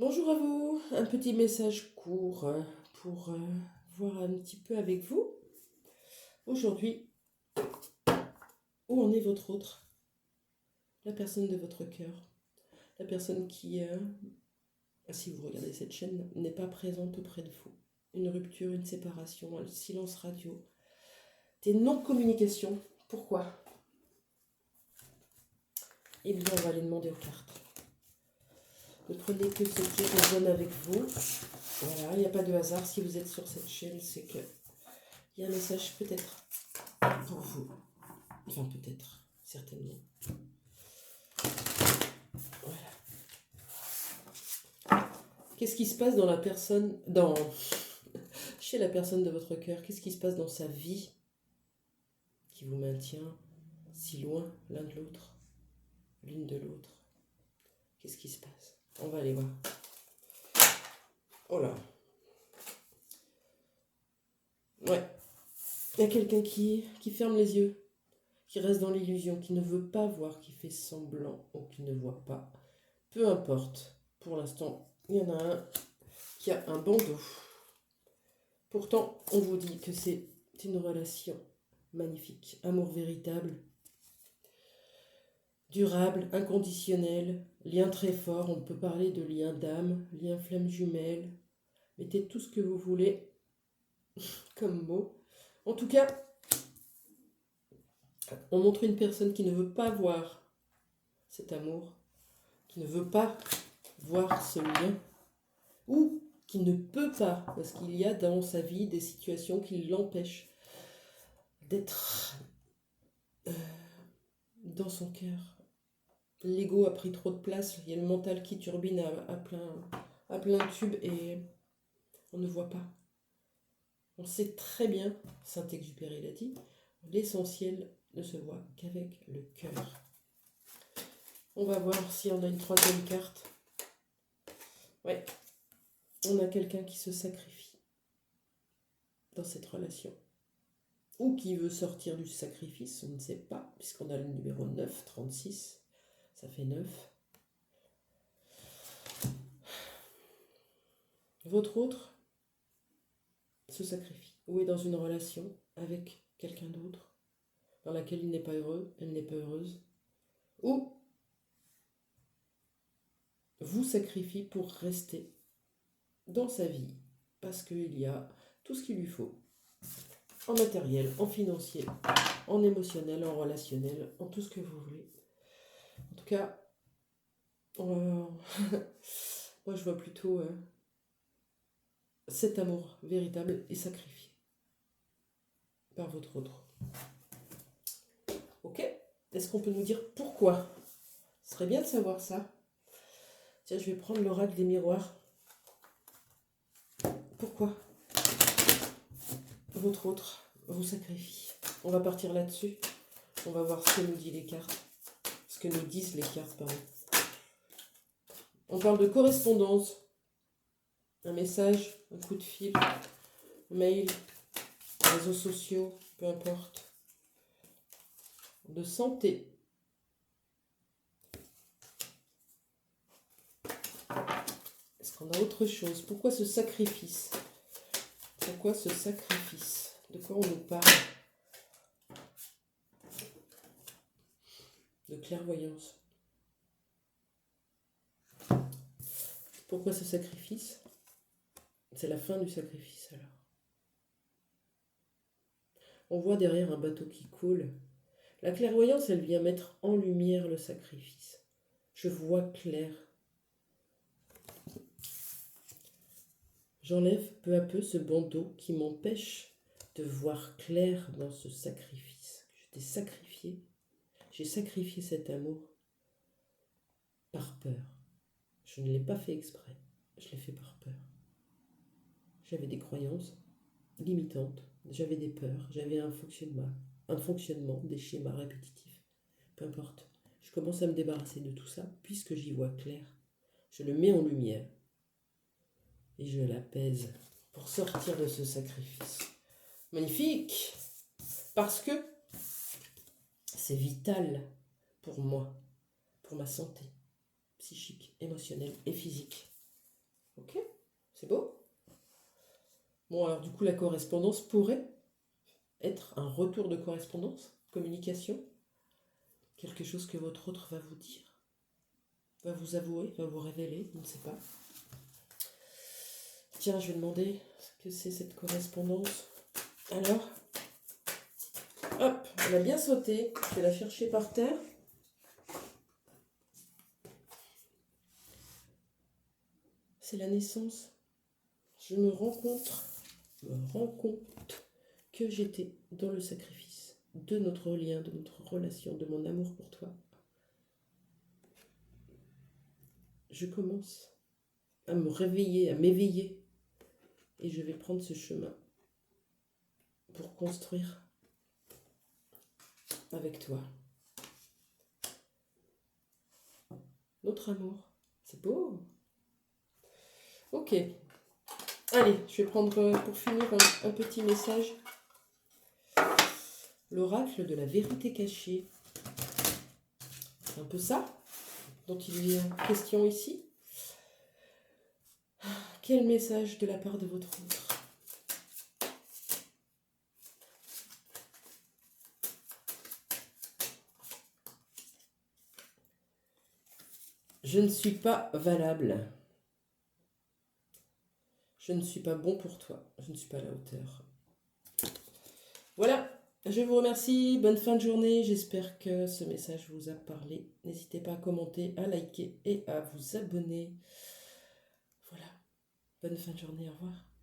Bonjour à vous, un petit message court pour voir un petit peu avec vous. Aujourd'hui, où en est votre autre? La personne de votre cœur. La personne qui, si vous regardez cette chaîne, n'est pas présente auprès de vous. Une rupture, une séparation, un silence radio, des non-communications. Pourquoi? Eh bien, on va les demander aux cartes. Ne prenez que ce qui résonne avec vous. Voilà, il n'y a pas de hasard. Si vous êtes sur cette chaîne, c'est que il y a un message peut-être pour vous. Enfin, peut-être, certainement. Voilà. Qu'est-ce qui se passe dans la personne, chez la personne de votre cœur? Qu'est-ce qui se passe dans sa vie qui vous maintient si loin l'un de l'autre, l'une de l'autre? Qu'est-ce qui se passe? On va aller voir. Oh là. Ouais. Il y a quelqu'un qui ferme les yeux, qui reste dans l'illusion, qui ne veut pas voir, qui fait semblant ou qui ne voit pas. Peu importe. Pour l'instant, il y en a un qui a un bandeau. Pourtant, on vous dit que c'est une relation magnifique, amour véritable, durable, inconditionnel, lien très fort. On peut parler de lien d'âme, lien flamme jumelle. Mettez tout ce que vous voulez comme mot. En tout cas, on montre une personne qui ne veut pas voir cet amour, qui ne veut pas voir ce lien, ou qui ne peut pas, parce qu'il y a dans sa vie des situations qui l'empêchent d'être dans son cœur. L'ego a pris trop de place, il y a le mental qui turbine à plein tube et on ne voit pas. On sait très bien, Saint-Exupéry l'a dit, l'essentiel ne se voit qu'avec le cœur. On va voir si on a une troisième carte. Ouais, on a quelqu'un qui se sacrifie dans cette relation. Ou qui veut sortir du sacrifice, on ne sait pas, puisqu'on a le numéro 9, 36, ça fait 9. Votre autre se sacrifie, ou est dans une relation avec quelqu'un d'autre, dans laquelle il n'est pas heureux, elle n'est pas heureuse, ou vous sacrifie pour rester dans sa vie, parce qu'il y a tout ce qu'il lui faut, en matériel, en financier, en émotionnel, en relationnel, en tout ce que vous voulez. En tout cas, moi je vois plutôt cet amour véritable et sacrifié par votre autre. Ok? Est-ce qu'on peut nous dire pourquoi? Ce serait bien de savoir ça. Tiens, je vais prendre l'oracle des miroirs. Pourquoi votre autre vous sacrifie? On va partir là-dessus. On va voir ce que nous disent les cartes. Ce que nous disent les cartes, pardon. On parle de correspondance. Un message, un coup de fil, un mail, réseaux sociaux, peu importe. De santé. Est-ce qu'on a autre chose? Pourquoi ce sacrifice? Pourquoi ce sacrifice? De quoi on nous parle? De clairvoyance. Pourquoi ce sacrifice? C'est la fin du sacrifice alors. On voit derrière un bateau qui coule. La clairvoyance, elle vient mettre en lumière le sacrifice. Je vois clair. J'enlève peu à peu ce bandeau qui m'empêche de voir clair dans ce sacrifice. Je t'ai sacrifié. J'ai sacrifié cet amour par peur. Je ne l'ai pas fait exprès. Je l'ai fait par peur. J'avais des croyances limitantes. J'avais des peurs. J'avais un fonctionnement, des schémas répétitifs. Peu importe. Je commence à me débarrasser de tout ça puisque j'y vois clair. Je le mets en lumière et je l'apaise pour sortir de ce sacrifice. Magnifique! Parce que c'est vital pour moi, pour ma santé psychique, émotionnelle et physique. Ok, c'est beau. Bon, alors du coup, la correspondance pourrait être un retour de correspondance, communication, quelque chose que votre autre va vous dire, va vous avouer, va vous révéler, je ne sais pas. Tiens, je vais demander ce que c'est cette correspondance. Alors, hop, elle a bien sauté. Je vais la chercher par terre. C'est la naissance. Je me rends compte que j'étais dans le sacrifice de notre lien, de notre relation, de mon amour pour toi. Je commence à me réveiller, à m'éveiller. Et je vais prendre ce chemin pour construire avec toi notre amour. C'est beau. Ok. Allez, je vais prendre pour finir un petit message. L'oracle de la vérité cachée. C'est un peu ça dont il est question ici. Quel message de la part de votre autre? Je ne suis pas valable. Je ne suis pas bon pour toi. Je ne suis pas à la hauteur. Voilà, je vous remercie. Bonne fin de journée. J'espère que ce message vous a parlé. N'hésitez pas à commenter, à liker et à vous abonner. Voilà, bonne fin de journée. Au revoir.